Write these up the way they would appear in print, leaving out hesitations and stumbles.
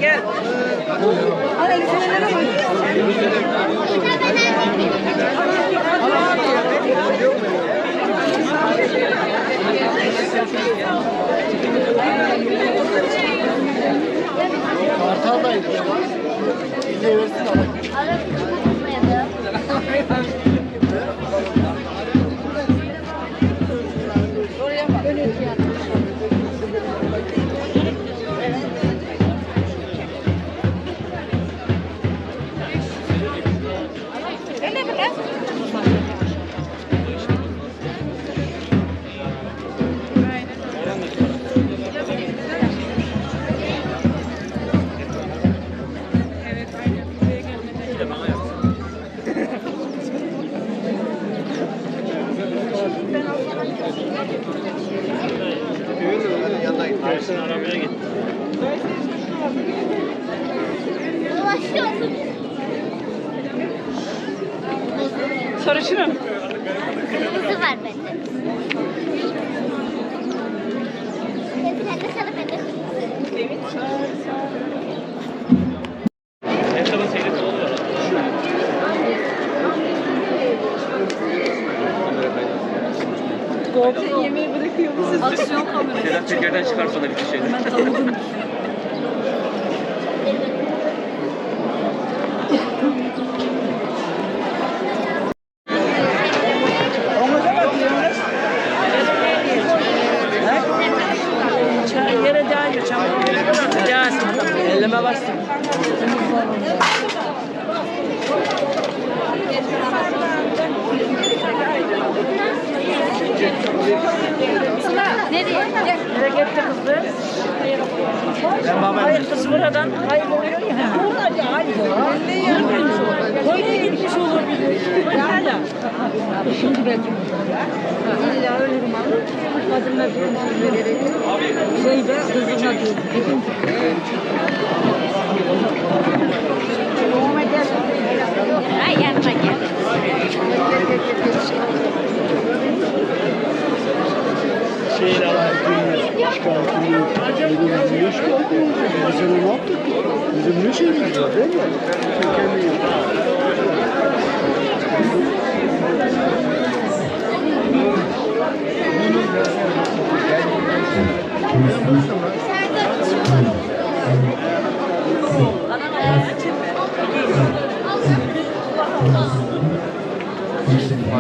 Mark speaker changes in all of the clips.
Speaker 1: gel.
Speaker 2: Kartaldaydı. İlle versin alayım.
Speaker 3: Arabaya git.
Speaker 1: Sarışınım.
Speaker 4: Kırmızı var bende. Sen de sana bende kırmızı.
Speaker 3: Esra'nın seyret oğlu var.
Speaker 1: Sen yemeği bırakıyor musun? Aksiyon kamerası.
Speaker 3: Sedat tekerden çıkar sonra bir şey.
Speaker 1: Ben tanıdım. Yere değiyor çabuk. Elleme bastım.
Speaker 4: Nereye?
Speaker 1: Nereye gitti kızı? Hayır kız buradan kayboluyor ya. Buradan ya hayır. Ne yapmış olur? Koyuna gitmiş olabilir. Hala. Şimdi belki. İlla ölürüm ama. Kadınlar bir vererek. Şeyde kızına diyor.
Speaker 4: Ay yanıma gel.
Speaker 2: Şeyin alayım. Başkan, bizim hoş geldin. Bizim ne yaptık? Bizim ne şeyimiz var değil mi?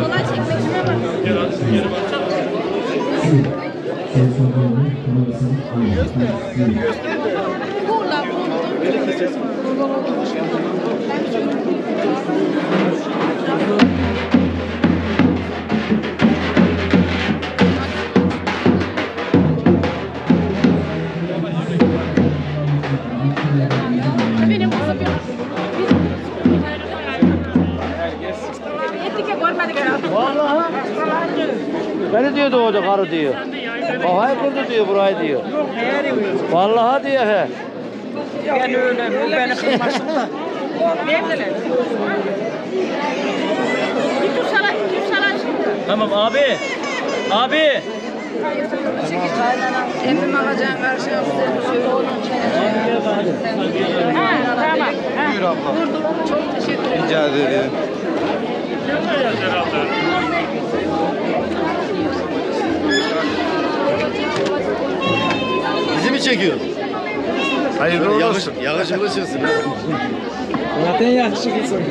Speaker 4: Kolay çekmek istemem.
Speaker 2: Vallahi. Beni diyor doğdu karı diyor. Kafayı kurdu diyor burayı diyor. Vallahi diyor he.
Speaker 1: Ben öyle. Beni kırmasın da. Neredeler? Git sana şimdi.
Speaker 3: Tamam abi. Abi.
Speaker 1: Emmim alacağım karşıya. Tamam.
Speaker 2: Buyur abla.
Speaker 1: Çok teşekkür ederim.
Speaker 2: Rica ederim. Bizi mi çekiyor? Hayırlı olsun. Yakışıklı çıksın. Zaten yakışıklısın.